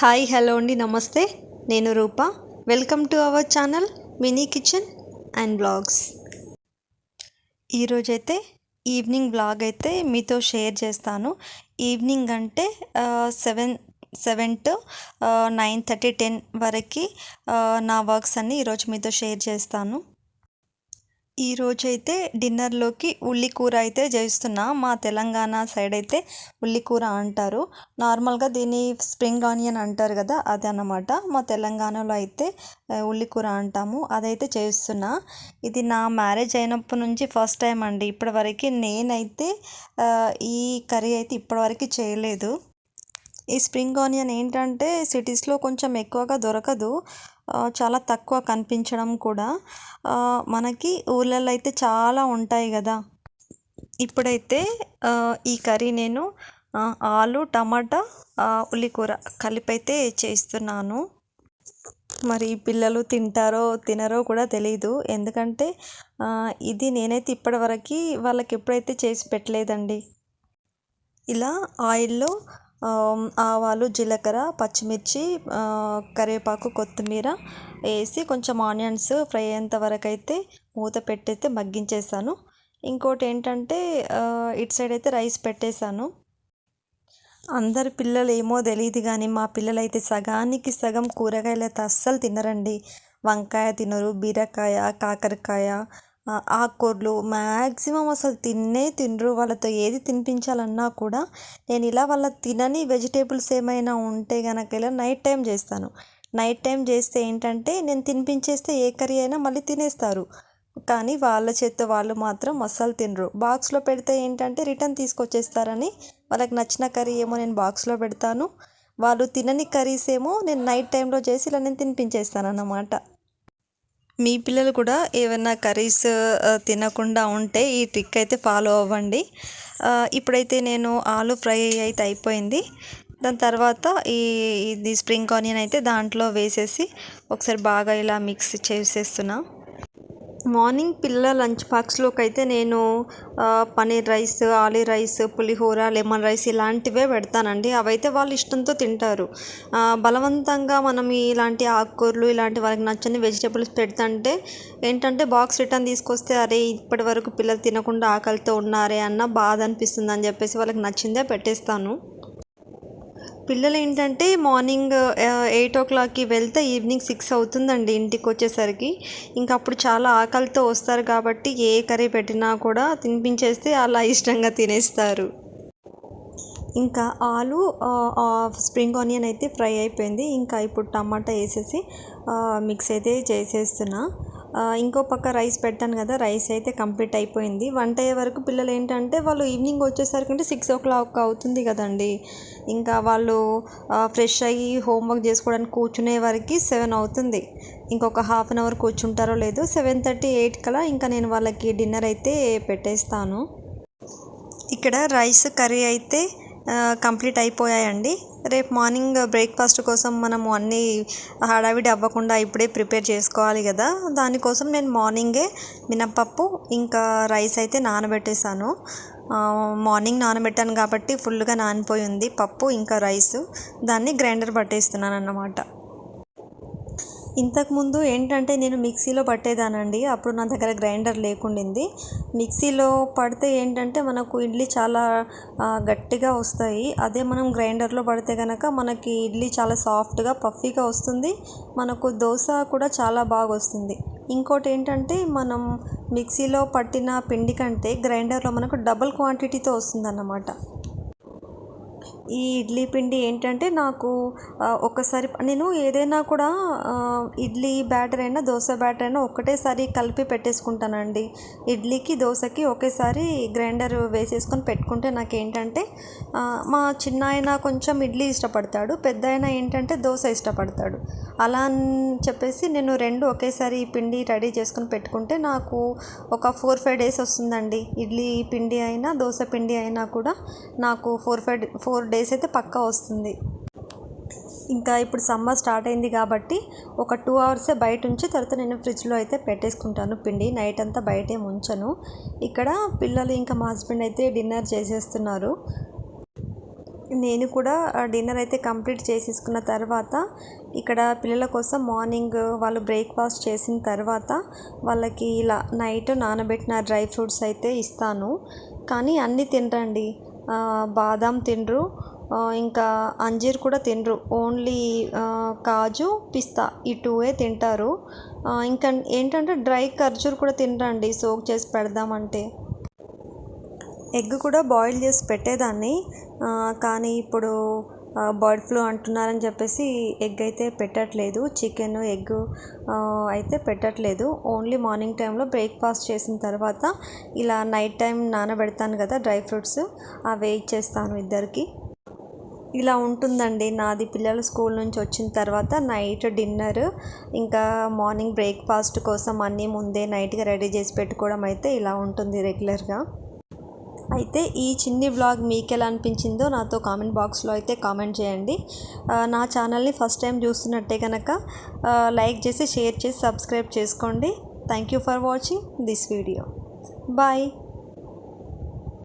Hi hello అండి, నమస్తే. నేను Roopa. Welcome to our channel mini kitchen and vlogs. ఈరోజైతే ఈవినింగ్ బ్లాగ్ అయితే మీతో షేర్ చేస్తాను. ఈవినింగ్ అంటే 7 టు 9:30 10 వరకు నా వర్క్స్ అన్నీ ఈరోజు మీతో షేర్ చేస్తాను. ఈరోజైతే డిన్నర్లోకి ఉల్లి కూర అయితే చేస్తున్నా. మా తెలంగాణ సైడ్ అయితే ఉల్లి కూర అంటారు. నార్మల్గా దీన్ని స్ప్రింగ్ ఆనియన్ అంటారు కదా, అదన్నమాట. మా తెలంగాణలో అయితే ఉల్లి కూర అంటాము. అదైతే చేస్తున్నా. ఇది నా మ్యారేజ్ అయినప్పటి నుంచి ఫస్ట్ టైం అండి. ఇప్పటివరకు నేనైతే ఈ కర్రీ అయితే ఇప్పటివరకు చేయలేదు. ఈ స్ప్రింగ్ ఆనియన్ ఏంటంటే సిటీస్లో కొంచెం ఎక్కువగా దొరకదు, చాలా తక్కువ కనిపించడం కూడా. మనకి ఊళ్ళల్లో అయితే చాలా ఉంటాయి కదా. ఇప్పుడైతే ఈ కర్రీ నేను ఆలు టమాటా ఉల్లి కూర కలిపి అయితే చేస్తున్నాను. మరి పిల్లలు తింటారో తినరో కూడా తెలీదు, ఎందుకంటే ఇది నేనైతే ఇప్పటివరకు వాళ్ళకి ఎప్పుడైతే చేసి పెట్టలేదండి. ఇలా ఆయిల్లో ఆవాలు, జీలకర్ర, పచ్చిమిర్చి, కరివేపాకు, కొత్తిమీర వేసి కొంచెం ఆనియన్స్ ఫ్రై అయ్యేంత వరకు అయితే మూత పెట్టయితే మగ్గించేసాను. ఇంకోటి ఏంటంటే ఇటు సైడ్ అయితే రైస్ పెట్టేశాను. అందరి పిల్లలు ఏమో తెలియదు కానీ మా పిల్లలు అయితే సగానికి సగం కూరగాయలు అయితే అస్సలు తినరండి. వంకాయ తినరు, బీరకాయ, కాకరకాయ, ఆకుకూరలు మ్యాక్సిమం అసలు తినరు. వాళ్ళతో ఏది తినిపించాలన్నా కూడా నేను ఇలా వాళ్ళ తినని వెజిటేబుల్స్ ఏమైనా ఉంటే కనుక ఇలా నైట్ టైం చేస్తాను. నైట్ టైం చేస్తే ఏంటంటే నేను తినిపించేస్తే ఏ కర్రీ అయినా మళ్ళీ తినేస్తారు. కానీ వాళ్ళ చేత్తో వాళ్ళు మాత్రం అస్సలు తినరు. బాక్స్లో పెడితే ఏంటంటే రిటర్న్ తీసుకొచ్చేస్తారని వాళ్ళకి నచ్చిన కర్రీ ఏమో నేను బాక్స్లో పెడతాను. వాళ్ళు తినని కర్రీస్ ఏమో నేను నైట్ టైంలో చేసి ఇలా నేను తినిపించేస్తాను అన్నమాట. మీ పిల్లలు కూడా ఏమైనా కర్రీస్ తినకుండా ఉంటే ఈ ట్రిక్ అయితే ఫాలో అవ్వండి. ఇప్పుడైతే నేను ఆలు ఫ్రై అయితే అయిపోయింది. దాని తర్వాత ఇది స్ప్రింగ్ ఆనియన్ అయితే దాంట్లో వేసేసి ఒకసారి బాగా ఇలా మిక్స్ చేసేస్తున్నా. మార్నింగ్ పిల్లల లంచ్ బాక్స్లోకి అయితే నేను పన్నీర్ రైస్, ఆలూ రైస్, పులిహోర, లెమన్ రైస్ ఇలాంటివే పెడతానండి. అవైతే వాళ్ళు ఇష్టంతో తింటారు. బలవంతంగా మనం ఇలాంటి ఆకుకూరలు ఇలాంటి వాళ్ళకి నచ్చని వెజిటేబుల్స్ పెడుతుంటే ఏంటంటే బాక్స్ రిటర్న్ తీసుకొస్తే అరే ఇప్పటి వరకు పిల్లలు తినకుండా ఆకలితో ఉన్నారే అన్న బాధ అనిపిస్తుంది అని చెప్పేసి వాళ్ళకి నచ్చిందే పెట్టేస్తాను. పిల్లలు ఏంటంటే మార్నింగ్ 8 వెళ్తే ఈవినింగ్ 6 అవుతుందండి ఇంటికి వచ్చేసరికి. ఇంకా అప్పుడు చాలా ఆకలితో వస్తారు కాబట్టి ఏ కర్రీ పెట్టినా కూడా తినిపించేస్తే అలా ఇష్టంగా తినేస్తారు. ఇంకా ఆలు స్ప్రింగ్ ఆనియన్ అయితే ఫ్రై అయిపోయింది. ఇంకా ఇప్పుడు టమాటా వేసేసి మిక్స్ అయితే చేసేస్తున్నా. ఇంకో పక్క రైస్ పెట్టాను కదా, రైస్ అయితే కంప్లీట్ అయిపోయింది. వంట అయ్యే వరకు పిల్లలు ఏంటంటే వాళ్ళు ఈవినింగ్ వచ్చేసరికి అంటే 6 అవుతుంది కదండి. ఇంకా వాళ్ళు ఫ్రెష్ అయ్యి హోంవర్క్ చేసుకోవడానికి కూర్చునే వరకు 7 అవుతుంది. ఇంకొక హాఫ్ అన్ అవర్ కూర్చుంటారో లేదో 7:30 8 కల్లా ఇంకా నేను వాళ్ళకి డిన్నర్ అయితే పెట్టేస్తాను. ఇక్కడ రైస్ కర్రీ అయితే కంప్లీట్ అయిపోయాయండి. రేపు మార్నింగ్ బ్రేక్ఫాస్ట్ కోసం మనము అన్నీ హడావిడి అవ్వకుండా ఇప్పుడే ప్రిపేర్ చేసుకోవాలి కదా. దానికోసం నేను మార్నింగే మినప్పప్పు ఇంకా రైస్ అయితే నానబెట్టేశాను. మార్నింగ్ నానబెట్టాను కాబట్టి ఫుల్గా నానిపోయింది పప్పు ఇంకా రైస్. దాన్ని గ్రైండర్ పట్టేస్తున్నాను అన్నమాట. ఇంతకుముందు ఏంటంటే నేను మిక్సీలో పట్టేదానండి. అప్పుడు నా దగ్గర గ్రైండర్ లేకుండింది. మిక్సీలో పడితే ఏంటంటే మనకు ఇడ్లీ చాలా గట్టిగా వస్తాయి. అదే మనం గ్రైండర్లో పడితే కనుక మనకి ఇడ్లీ చాలా సాఫ్ట్గా పఫీగా వస్తుంది. మనకు దోశ కూడా చాలా బాగా వస్తుంది. ఇంకోటి ఏంటంటే మనం మిక్సీలో పట్టిన పిండి కంటే గ్రైండర్లో మనకు డబుల్ క్వాంటిటీతో వస్తుందన్నమాట. ఈ ఇడ్లీ పిండి ఏంటంటే నాకు ఒకసారి నేను ఏదైనా కూడా ఇడ్లీ బ్యాటర్ అయినా దోశ బ్యాటర్ అయినా ఒకటేసారి కలిపి పెట్టేసుకుంటానండి. ఇడ్లీకి దోశకి ఒకేసారి గ్రైండర్ వేసేసుకొని పెట్టుకుంటే నాకేంటంటే మా చిన్న ఆయన కొంచెం ఇడ్లీ ఇష్టపడతాడు, పెద్ద ఆయన ఏంటంటే దోశ ఇష్టపడతాడు. అలా అని చెప్పేసి నేను రెండు ఒకేసారి పిండి రెడీ చేసుకొని పెట్టుకుంటే నాకు ఒక 4-5 డేస్ వస్తుందండి. ఇడ్లీ పిండి అయినా దోశ పిండి అయినా కూడా నాకు 4 డేస్ అయితే పక్కా వస్తుంది. ఇంకా ఇప్పుడు సమ్మర్ స్టార్ట్ అయింది కాబట్టి ఒక 2 అవర్సే బయట ఉంచి తర్వాత నేను ఫ్రిడ్జ్లో అయితే పెట్టేసుకుంటాను పిండి. నైట్ అంతా బయటే ఉంచను. ఇక్కడ పిల్లలు ఇంకా మా హస్బెండ్ అయితే డిన్నర్ చేసేస్తున్నారు. నేను కూడా డిన్నర్ అయితే కంప్లీట్ చేసేసుకున్న తర్వాత ఇక్కడ పిల్లల కోసం మార్నింగ్ వాళ్ళు బ్రేక్ఫాస్ట్ చేసిన తర్వాత వాళ్ళకి ఇలా నైట్ నానబెట్టిన డ్రై ఫ్రూట్స్ అయితే ఇస్తాను. కానీ అన్నీ తినరండి. బాదాం తినరు, ఇంకా అంజీర్ కూడా తినరు. ఓన్లీ కాజు, పిస్తా ఈ టూవే తింటారు. ఇంకా ఏంటంటే డ్రై ఖర్జూర్ కూడా తినరండి సోక్ చేసి పెడదామంటే. ఎగ్ కూడా బాయిల్ చేసి పెట్టేదాన్ని, కానీ ఇప్పుడు బర్డ్ ఫ్లూ అంటున్నారని చెప్పేసి ఎగ్ అయితే పెట్టట్లేదు. చికెన్ ఎగ్ అయితే పెట్టట్లేదు. ఓన్లీ మార్నింగ్ టైంలో బ్రేక్ఫాస్ట్ చేసిన తర్వాత ఇలా నైట్ టైం నానబెడతాను కదా డ్రై ఫ్రూట్స్, అవి ఇచ్చేస్తాను ఇద్దరికి. ఇలా ఉంటుందండి నాది. పిల్లలు స్కూల్ నుంచి వచ్చిన తర్వాత నైట్ డిన్నర్ ఇంకా మార్నింగ్ బ్రేక్ఫాస్ట్ కోసం అన్నీ ముందే నైట్గా రెడీ చేసి పెట్టుకోవడం అయితే ఇలా ఉంటుంది రెగ్యులర్గా. అయితే ఈ చిన్ని వ్లాగ్ మీకు ఎలా అనిపించిందో నాతో కామెంట్ బాక్స్లో అయితే కామెంట్ చేయండి. నా ఛానల్ని ఫస్ట్ టైం చూస్తున్నట్టే కనుక లైక్ చేసి షేర్ చేసి సబ్స్క్రైబ్ చేసుకోండి. Thank you for watching this video. Bye.